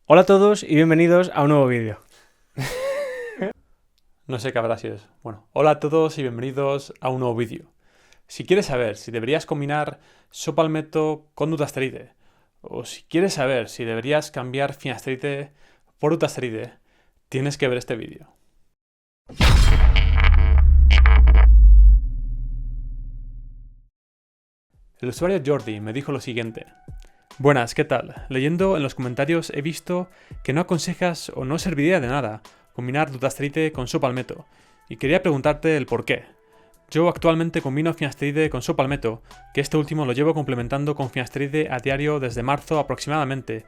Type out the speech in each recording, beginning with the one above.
Hola a todos y bienvenidos a un nuevo vídeo. No sé qué habrá sido eso. Bueno, hola a todos y bienvenidos a un nuevo vídeo. Si quieres saber si deberías combinar sopalmeto con dutasteride, o si quieres saber si deberías cambiar finasteride por dutasteride, tienes que ver este vídeo. El usuario Jordi me dijo lo siguiente. Buenas, ¿qué tal? Leyendo en los comentarios he visto que no aconsejas o no serviría de nada combinar dutasteride con sopalmeto, y quería preguntarte el por qué. Yo actualmente combino finasteride con sopalmeto, que este último lo llevo complementando con finasteride a diario desde marzo aproximadamente,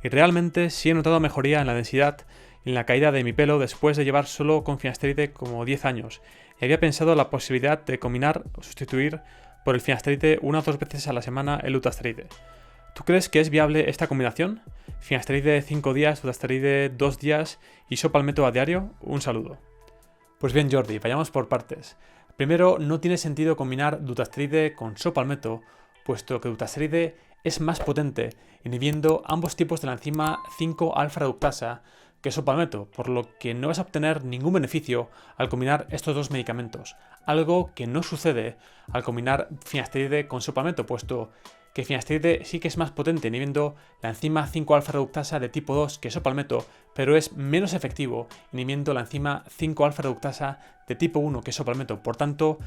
y realmente sí he notado mejoría en la densidad y en la caída de mi pelo después de llevar solo con finasteride como 10 años, y había pensado la posibilidad de combinar o sustituir por el finasteride 1 o 2 veces a la semana el dutasteride. ¿Tú crees que es viable esta combinación? Finasteride 5 días, dutasteride 2 días y sopalmeto a diario. Un saludo. Pues bien, Jordi, vayamos por partes. Primero, no tiene sentido combinar dutasteride con sopalmeto, puesto que dutasteride es más potente, inhibiendo ambos tipos de la enzima 5-alfa-reductasa que sopalmeto, por lo que no vas a obtener ningún beneficio al combinar estos dos medicamentos, algo que no sucede al combinar finasteride con sopalmeto, puesto que finasteride sí que es más potente inhibiendo la enzima 5-alfa-reductasa de tipo 2 que sopalmeto, pero es menos efectivo inhibiendo la enzima 5-alfa-reductasa de tipo 1 que sopalmeto. Por tanto,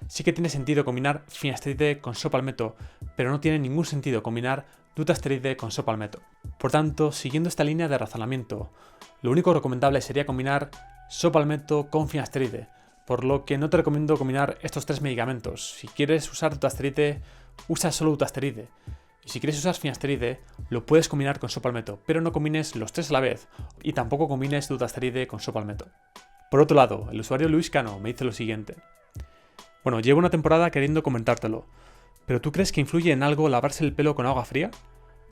sí que tiene sentido combinar finasteride con sopalmeto, pero no tiene ningún sentido combinar dutasteride con sopalmeto. Por tanto, siguiendo esta línea de razonamiento, lo único recomendable sería combinar sopalmeto con finasteride, por lo que no te recomiendo combinar estos tres medicamentos. Si quieres usar dutasteride, usa solo dutasteride. Y si quieres usar finasteride, lo puedes combinar con sopalmeto, pero no combines los tres a la vez y tampoco combines dutasteride con sopalmeto. Por otro lado, el usuario Luis Cano me dice lo siguiente. Bueno, llevo una temporada queriendo comentártelo, pero ¿tú crees que influye en algo lavarse el pelo con agua fría?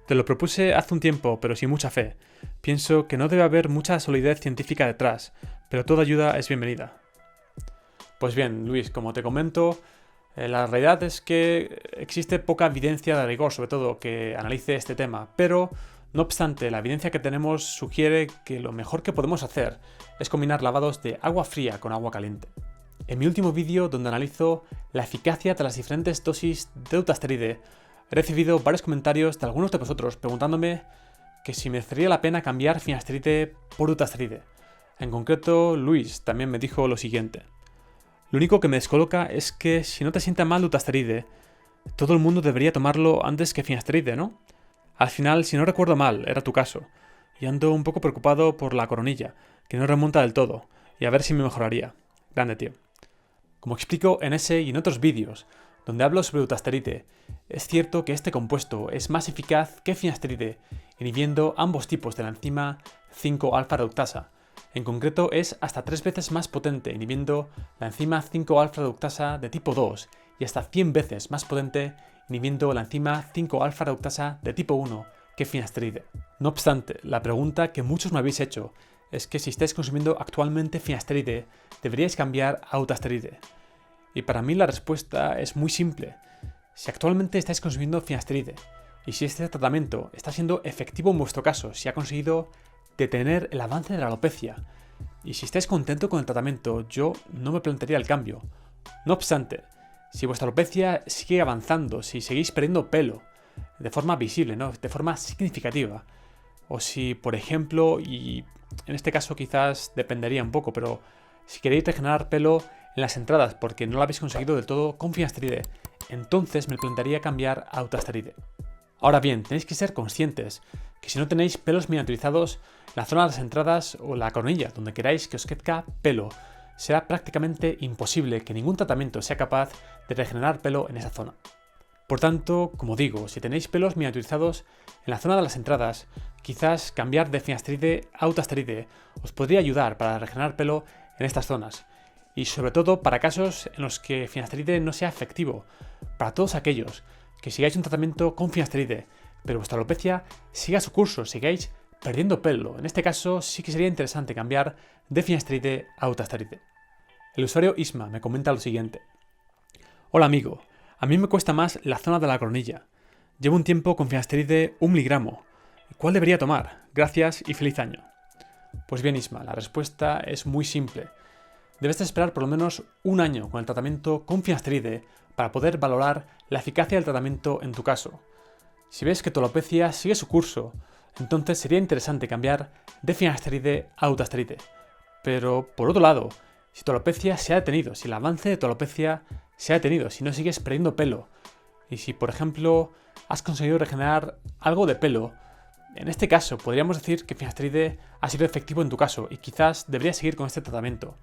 Te lo propuse hace un tiempo, pero sin mucha fe. Pienso que no debe haber mucha solidez científica detrás, pero toda ayuda es bienvenida. Pues bien, Luis, como te comento, la realidad es que existe poca evidencia de rigor, sobre todo, que analice este tema, pero no obstante, la evidencia que tenemos sugiere que lo mejor que podemos hacer es combinar lavados de agua fría con agua caliente. En mi último vídeo, donde analizo la eficacia de las diferentes dosis de dutasteride, he recibido varios comentarios de algunos de vosotros preguntándome que si merecería la pena cambiar finasteride por dutasteride. En concreto, Luis también me dijo lo siguiente. Lo único que me descoloca es que si no te sienta mal dutasteride, todo el mundo debería tomarlo antes que finasteride, ¿no? Al final, si no recuerdo mal, era tu caso, y ando un poco preocupado por la coronilla, que no remonta del todo, y a ver si me mejoraría. Grande, tío. Como explico en ese y en otros vídeos, donde hablo sobre dutasteride, es cierto que este compuesto es más eficaz que finasteride, inhibiendo ambos tipos de la enzima 5-alfa-reductasa. En concreto, es hasta 3 veces más potente inhibiendo la enzima 5-alfa-reductasa de tipo 2 y hasta 100 veces más potente inhibiendo la enzima 5-alfa-reductasa de tipo 1 que finasteride. No obstante, la pregunta que muchos me habéis hecho es que si estáis consumiendo actualmente finasteride, deberíais cambiar a dutasteride. Y para mí la respuesta es muy simple. Si actualmente estáis consumiendo finasteride y si este tratamiento está siendo efectivo en vuestro caso, si ha conseguido detener el avance de la alopecia, y si estáis contento con el tratamiento, yo no me plantearía el cambio. No obstante, si vuestra alopecia sigue avanzando, si seguís perdiendo pelo de forma visible, ¿no? De forma significativa, o si, por ejemplo, y en este caso quizás dependería un poco, pero si queréis regenerar pelo en las entradas porque no lo habéis conseguido del todo con finasteride, entonces me plantearía cambiar a dutasteride. Ahora bien, tenéis que ser conscientes que si no tenéis pelos miniaturizados en la zona de las entradas o la coronilla, donde queráis que os crezca pelo, será prácticamente imposible que ningún tratamiento sea capaz de regenerar pelo en esa zona. Por tanto, como digo, si tenéis pelos miniaturizados en la zona de las entradas, quizás cambiar de finasteride a dutasteride os podría ayudar para regenerar pelo en estas zonas. Y sobre todo para casos en los que finasteride no sea efectivo, para todos aquellos que sigáis un tratamiento con finasteride, pero vuestra alopecia siga su curso, sigáis perdiendo pelo. En este caso sí que sería interesante cambiar de finasteride a dutasteride. El usuario Isma me comenta lo siguiente. Hola amigo, a mí me cuesta más la zona de la coronilla. Llevo un tiempo con finasteride 1 miligramo. ¿Cuál debería tomar? Gracias y feliz año. Pues bien, Isma, la respuesta es muy simple. Debes de esperar por lo menos un año con el tratamiento con finasteride para poder valorar la eficacia del tratamiento en tu caso. Si ves que tu alopecia sigue su curso, entonces sería interesante cambiar de finasteride a dutasteride. Pero, por otro lado, si tu alopecia se ha detenido, si el avance de tu alopecia se ha detenido, si no sigues perdiendo pelo, y si, por ejemplo, has conseguido regenerar algo de pelo, en este caso podríamos decir que finasteride ha sido efectivo en tu caso y quizás deberías seguir con este tratamiento.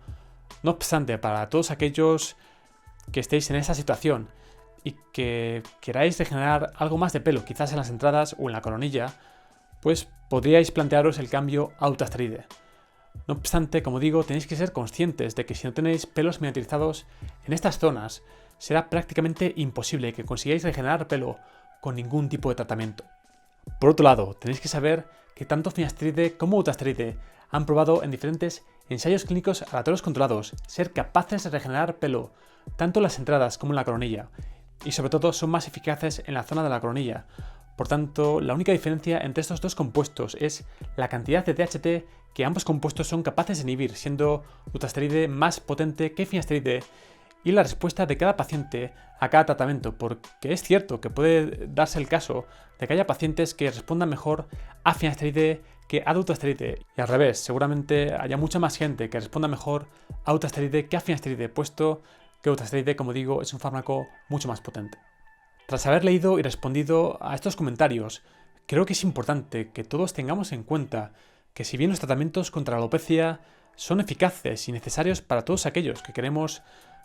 No obstante, para todos aquellos que estéis en esa situación y que queráis regenerar algo más de pelo, quizás en las entradas o en la coronilla, pues podríais plantearos el cambio a dutasteride. No obstante, como digo, tenéis que ser conscientes de que si no tenéis pelos miniaturizados en estas zonas, será prácticamente imposible que consigáis regenerar pelo con ningún tipo de tratamiento. Por otro lado, tenéis que saber que tanto finasteride como dutasteride han probado en diferentes ensayos clínicos aleatorios controlados ser capaces de regenerar pelo, tanto en las entradas como en la coronilla, y sobre todo son más eficaces en la zona de la coronilla. Por tanto, la única diferencia entre estos dos compuestos es la cantidad de DHT que ambos compuestos son capaces de inhibir, siendo dutasteride más potente que finasteride, y la respuesta de cada paciente a cada tratamiento, porque es cierto que puede darse el caso de que haya pacientes que respondan mejor a finasteride que a dutasteride, y al revés, seguramente haya mucha más gente que responda mejor a dutasteride que a finasteride, puesto que dutasteride, como digo, es un fármaco mucho más potente. Tras haber leído y respondido a estos comentarios, creo que es importante que todos tengamos en cuenta que si bien los tratamientos contra la alopecia son eficaces y necesarios para todos aquellos que queremos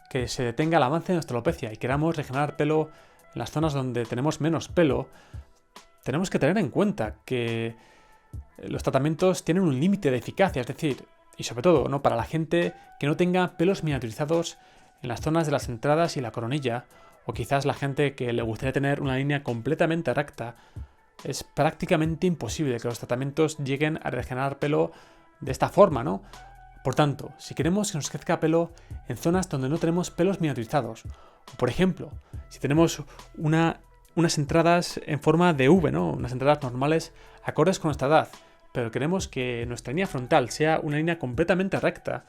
que se detenga el avance de nuestra alopecia y queramos regenerar pelo en las zonas donde tenemos menos pelo, tenemos que tener en cuenta que los tratamientos tienen un límite de eficacia, es decir, y sobre todo, ¿no?, para la gente que no tenga pelos miniaturizados en las zonas de las entradas y la coronilla, o quizás la gente que le gustaría tener una línea completamente recta, es prácticamente imposible que los tratamientos lleguen a regenerar pelo de esta forma, ¿no? Por tanto, si queremos que nos crezca pelo en zonas donde no tenemos pelos miniaturizados, o por ejemplo, si tenemos unas entradas en forma de V, ¿no?, unas entradas normales acordes con nuestra edad, pero queremos que nuestra línea frontal sea una línea completamente recta,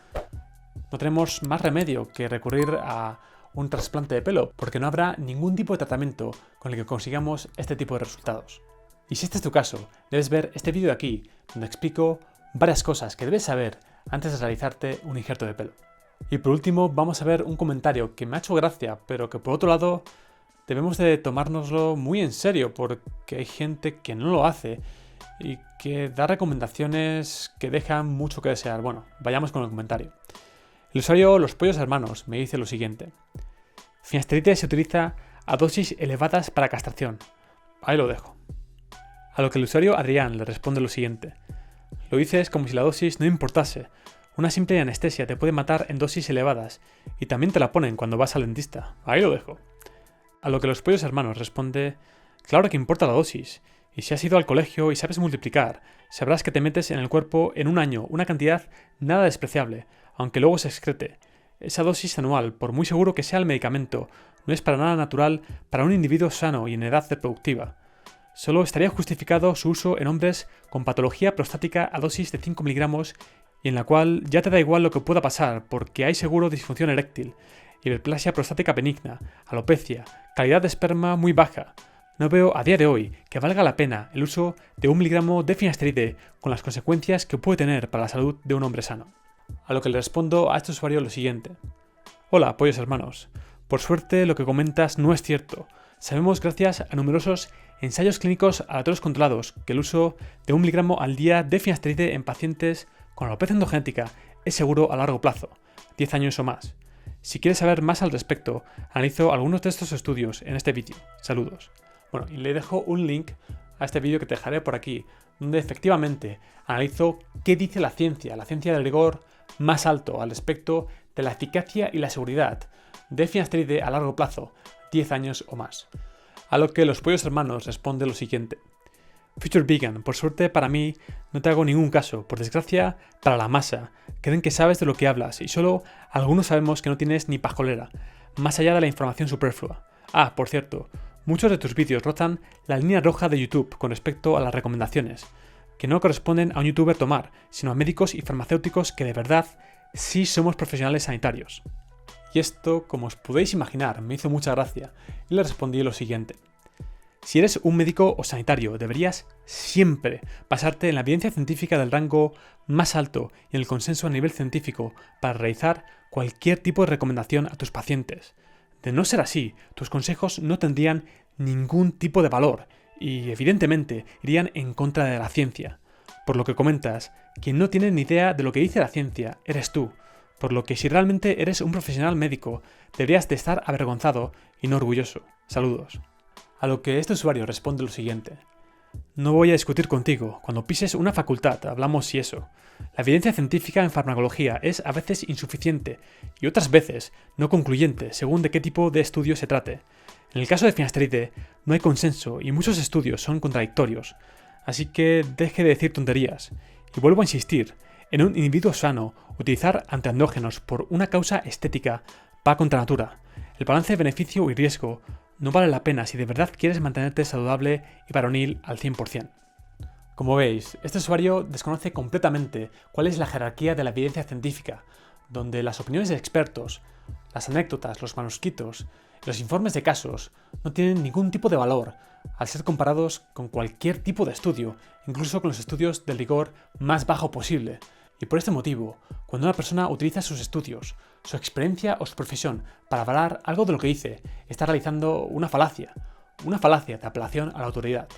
no tenemos más remedio que recurrir a un trasplante de pelo, porque no habrá ningún tipo de tratamiento con el que consigamos este tipo de resultados. Y si este es tu caso, debes ver este vídeo de aquí, donde explico varias cosas que debes saber antes de realizarte un injerto de pelo. Y por último, vamos a ver un comentario que me ha hecho gracia, pero que por otro lado debemos de tomárnoslo muy en serio, porque hay gente que no lo hace y que da recomendaciones que dejan mucho que desear. Bueno, vayamos con el comentario. El usuario Los Pollos Hermanos me dice lo siguiente: finasteride se utiliza a dosis elevadas para castración. Ahí lo dejo. A lo que el usuario Adrián le responde lo siguiente: lo dices como si la dosis no importase. Una simple anestesia te puede matar en dosis elevadas y también te la ponen cuando vas al dentista. Ahí lo dejo. A lo que Los Pollos Hermanos responde: claro que importa la dosis, y si has ido al colegio y sabes multiplicar, sabrás que te metes en el cuerpo en un año una cantidad nada despreciable, aunque luego se excrete. Esa dosis anual, por muy seguro que sea el medicamento, no es para nada natural para un individuo sano y en edad reproductiva. Solo estaría justificado su uso en hombres con patología prostática a dosis de 5 miligramos y en la cual ya te da igual lo que pueda pasar porque hay seguro disfunción eréctil, hiperplasia prostática benigna, alopecia, calidad de esperma muy baja. No veo a día de hoy que valga la pena el uso de 1 miligramo de finasteride con las consecuencias que puede tener para la salud de un hombre sano. A lo que le respondo a este usuario lo siguiente: hola, pollos hermanos. Por suerte lo que comentas no es cierto. Sabemos gracias a numerosos ensayos clínicos aleatorios controlados que el uso de 1 miligramo al día de finasteride en pacientes con alopecia endogenética es seguro a largo plazo, 10 años o más. Si quieres saber más al respecto, analizo algunos de estos estudios en este vídeo. Saludos. Bueno, y le dejo un link a este vídeo que te dejaré por aquí, donde efectivamente analizo qué dice la ciencia del rigor más alto al respecto de la eficacia y la seguridad de finasteride a largo plazo, 10 años o más. A lo que Los Pollos Hermanos responde lo siguiente: Future Vegan, por suerte para mí no te hago ningún caso, por desgracia para la masa, creen que sabes de lo que hablas y solo algunos sabemos que no tienes ni pajolera, más allá de la información superflua. Ah, por cierto, muchos de tus vídeos rozan la línea roja de YouTube con respecto a las recomendaciones, que no corresponden a un youtuber tomar, sino a médicos y farmacéuticos que de verdad sí somos profesionales sanitarios. Y esto, como os podéis imaginar, me hizo mucha gracia y le respondí lo siguiente. Si eres un médico o sanitario, deberías siempre basarte en la evidencia científica del rango más alto y en el consenso a nivel científico para realizar cualquier tipo de recomendación a tus pacientes. De no ser así, tus consejos no tendrían ningún tipo de valor y, evidentemente, irían en contra de la ciencia. Por lo que comentas, quien no tiene ni idea de lo que dice la ciencia eres tú, por lo que si realmente eres un profesional médico, deberías de estar avergonzado y no orgulloso. Saludos. A lo que este usuario responde lo siguiente. No voy a discutir contigo, cuando pises una facultad hablamos y eso. La evidencia científica en farmacología es a veces insuficiente y otras veces no concluyente según de qué tipo de estudio se trate. En el caso de finasteride no hay consenso y muchos estudios son contradictorios, así que deje de decir tonterías. Y vuelvo a insistir, en un individuo sano, utilizar antiandrógenos por una causa estética va contra natura. El balance de beneficio y riesgo no vale la pena si de verdad quieres mantenerte saludable y varonil al 100%. Como veis, este usuario desconoce completamente cuál es la jerarquía de la evidencia científica, donde las opiniones de expertos, las anécdotas, los manuscritos y los informes de casos no tienen ningún tipo de valor al ser comparados con cualquier tipo de estudio, incluso con los estudios del rigor más bajo posible. Y por este motivo, cuando una persona utiliza sus estudios, su experiencia o su profesión para avalar algo de lo que dice, está realizando una falacia de apelación a la autoridad.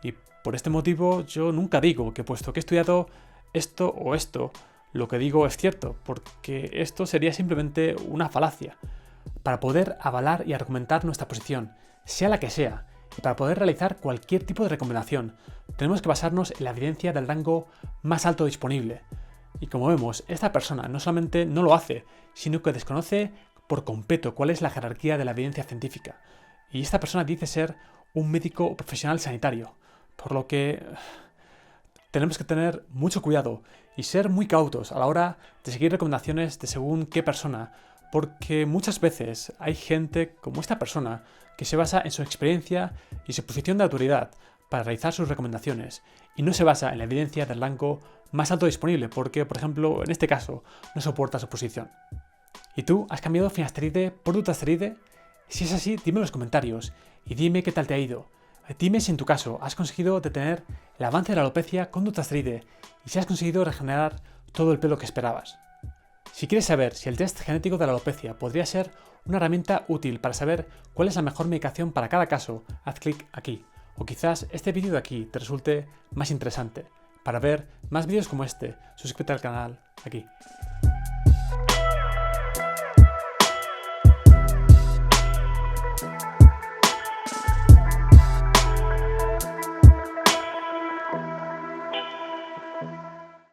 Y por este motivo yo nunca digo que puesto que he estudiado esto o esto, lo que digo es cierto, porque esto sería simplemente una falacia. Para poder avalar y argumentar nuestra posición, sea la que sea, y para poder realizar cualquier tipo de recomendación, tenemos que basarnos en la evidencia del rango más alto disponible. Y como vemos, esta persona no solamente no lo hace, sino que desconoce por completo cuál es la jerarquía de la evidencia científica. Y esta persona dice ser un médico o profesional sanitario, por lo que tenemos que tener mucho cuidado y ser muy cautos a la hora de seguir recomendaciones de según qué persona, porque muchas veces hay gente como esta persona que se basa en su experiencia y su posición de autoridad para realizar sus recomendaciones y no se basa en la evidencia del rango más alto disponible porque, por ejemplo, en este caso, no soporta su posición. ¿Y tú has cambiado finasteride por dutasteride? Si es así, dime en los comentarios y dime qué tal te ha ido. Dime si en tu caso has conseguido detener el avance de la alopecia con dutasteride y si has conseguido regenerar todo el pelo que esperabas. Si quieres saber si el test genético de la alopecia podría ser una herramienta útil para saber cuál es la mejor medicación para cada caso, haz clic aquí. O quizás este vídeo de aquí te resulte más interesante. Para ver más vídeos como este, suscríbete al canal aquí.